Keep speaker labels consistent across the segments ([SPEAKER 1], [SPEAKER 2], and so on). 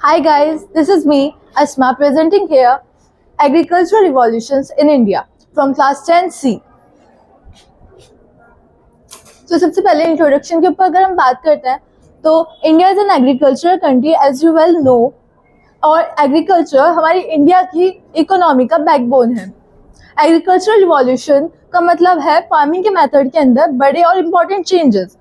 [SPEAKER 1] Hi guys, this is me, Asma, presenting here Agricultural Revolutions in India from class 10C. तो सबसे पहले introduction के ऊपर अगर हम बात करते हैं तो India is an agricultural country as you well know, और एग्रीकल्चर हमारी इंडिया की इकोनॉमी का बैकबोन है। एग्रीकल्चरल रिवॉल्यूशन का मतलब है फार्मिंग के मेथड के अंदर बड़े और इम्पोर्टेंट चेंजेस।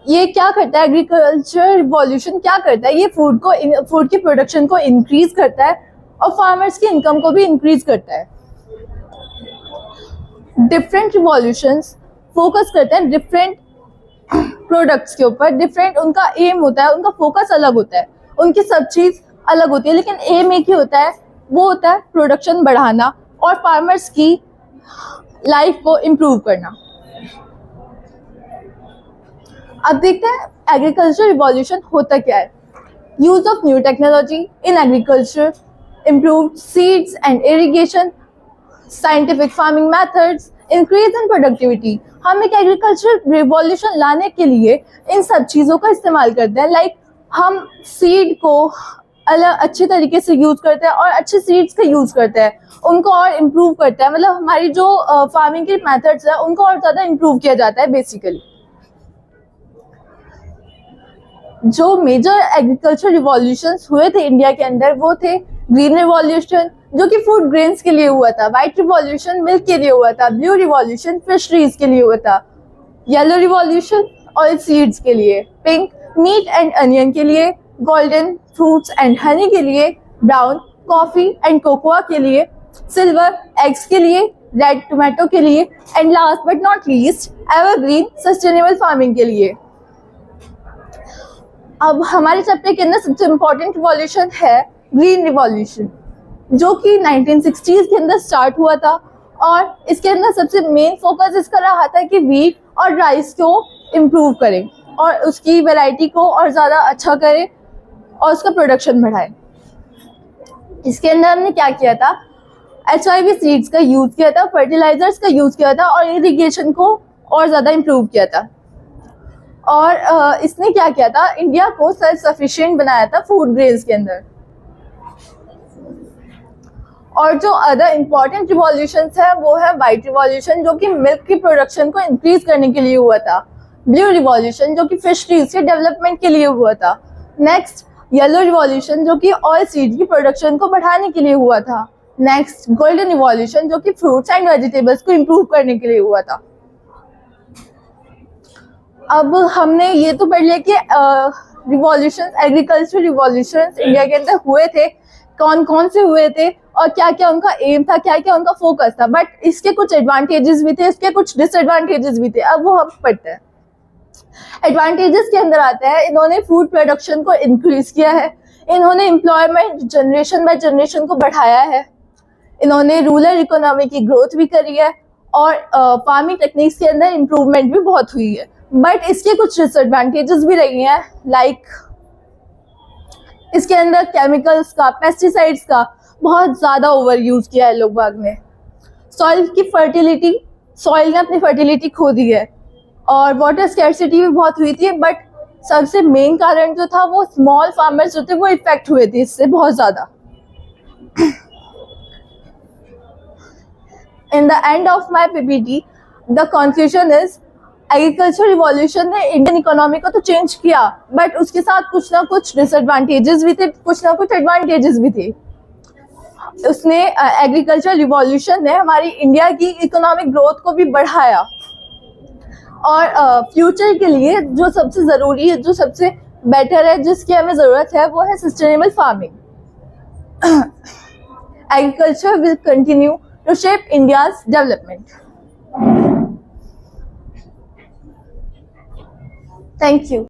[SPEAKER 1] ये क्या करता है, एग्रीकल्चर रिवॉल्यूशन क्या करता है, ये फूड की प्रोडक्शन को इंक्रीज करता है और फार्मर्स की इनकम को भी इंक्रीज करता है। डिफरेंट रिवॉल्यूशंस फोकस करते हैं डिफरेंट प्रोडक्ट्स के ऊपर, डिफरेंट उनका एम होता है, उनका फोकस अलग होता है, उनकी सब चीज अलग होती है, लेकिन एम एक ही होता है, वो होता है प्रोडक्शन बढ़ाना और फार्मर्स की लाइफ को इम्प्रूव करना। अब देखते हैं एग्रीकल्चर रिवॉल्यूशन होता क्या है। Use of new technology in agriculture, improved seeds and irrigation, scientific farming methods, increase in productivity. हम एक एग्रीकल्चर रिवॉल्यूशन लाने के लिए इन सब चीज़ों का इस्तेमाल करते हैं। लाइक हम सीड को अलग अच्छे तरीके से यूज़ करते हैं और अच्छे सीड्स का यूज़ करते हैं, उनको और इम्प्रूव करते हैं। मतलब हमारी जो फार्मिंग के मेथड्स हैं उनको और ज़्यादा इम्प्रूव किया जाता है। बेसिकली जो मेजर एग्रीकल्चर रिवॉल्यूशंस हुए थे इंडिया के अंदर वो थे ग्रीन रिवॉल्यूशन जो कि फूड ग्रेन्स के लिए हुआ था, व्हाइट रिवॉल्यूशन मिल्क के लिए हुआ था, ब्लू रिवॉल्यूशन फिशरीज के लिए हुआ था, येलो रिवॉल्यूशन ऑयल सीड्स के लिए, पिंक मीट एंड अनियन के लिए, गोल्डन फ्रूट्स एंड हनी के लिए, ब्राउन कॉफी एंड कोकोआ के लिए, सिल्वर एग्स के लिए, रेड टोमेटो के लिए, and last but not least evergreen sustainable farming के लिए। अब हमारे चैप्टर के अंदर सबसे इम्पोर्टेंट रिवॉल्यूशन है ग्रीन रिवॉल्यूशन, जो कि 1960s के अंदर स्टार्ट हुआ था, और इसके अंदर सबसे मेन फोकस इसका रहा था कि व्हीट और राइस को इम्प्रूव करें और उसकी वैरायटी को और ज़्यादा अच्छा करें और उसका प्रोडक्शन बढ़ाएं। इसके अंदर हमने क्या किया था, HIV सीड्स का यूज़ किया था, फर्टिलाइजर्स का यूज़ किया था और इरिगेशन को और ज़्यादा इम्प्रूव किया था। और इसने क्या किया था, इंडिया को सेल्फ सफिशिएंट बनाया था फूड ग्रेन्स के अंदर। और जो अदर इम्पॉर्टेंट रिवॉल्यूशंस है वो है वाइट रिवॉल्यूशन जो कि मिल्क की प्रोडक्शन को इंक्रीज करने के लिए हुआ था, ब्लू रिवॉल्यूशन जो कि फिशरीज के डेवलपमेंट के लिए हुआ था, नेक्स्ट येलो रिवॉल्यूशन जो कि ऑयल सीड की प्रोडक्शन को बढ़ाने के लिए हुआ था, नेक्स्ट गोल्डन रिवॉल्यूशन जो कि फ्रूट्स एंड वेजिटेबल्स को इम्प्रूव करने के लिए हुआ था। अब हमने ये तो पढ़ लिया कि रिवॉल्यूशन, एग्रीकल्चर रिवॉल्यूशन इंडिया के अंदर हुए थे, कौन कौन से हुए थे और क्या क्या उनका एम था, क्या क्या उनका फोकस था। बट इसके कुछ एडवांटेजेस भी थे, इसके कुछ डिसएडवांटेजेस भी थे। अब वो हम पढ़ते हैं। एडवांटेजेस के अंदर आते हैं, इन्होंने फूड प्रोडक्शन को इंक्रीज किया है, इन्होंने एम्प्लॉयमेंट जनरेशन बाय जनरेशन को बढ़ाया है, इन्होंने रूरल इकोनॉमी की ग्रोथ भी करी है और फार्मिंग टेक्निक्स के अंदर इम्प्रूवमेंट भी बहुत हुई है। बट इसके कुछ डिसएडवांटेजेस भी रही हैं, लाइक इसके अंदर केमिकल्स का, पेस्टिसाइड्स का बहुत ज़्यादा ओवर यूज़ किया है लोग बाग ने। सॉइल ने अपनी फर्टिलिटी खो दी है और वाटर स्कैर्सिटी भी बहुत हुई थी। बट सबसे मेन कारण जो था वो स्मॉल फार्मर्स जो थे वो इफेक्ट हुए थे इससे बहुत ज़्यादा। In the end of my PPT the conclusion is agriculture revolution ने इंडियन इकोनॉमी को तो चेंज किया, बट उसके साथ कुछ ना कुछ डिसएडवांटेजेस भी थे, कुछ ना कुछ एडवांटेजेस भी थे। उसने एग्रीकल्चर रिवॉल्यूशन ने हमारी इंडिया की इकोनॉमिक ग्रोथ को भी बढ़ाया और फ्यूचर के लिए जो सबसे ज़रूरी है, जो सबसे बेटर है, जिसकी हमें ज़रूरत है, वो है sustainable farming. Agriculture will continue to shape India's development. Thank you.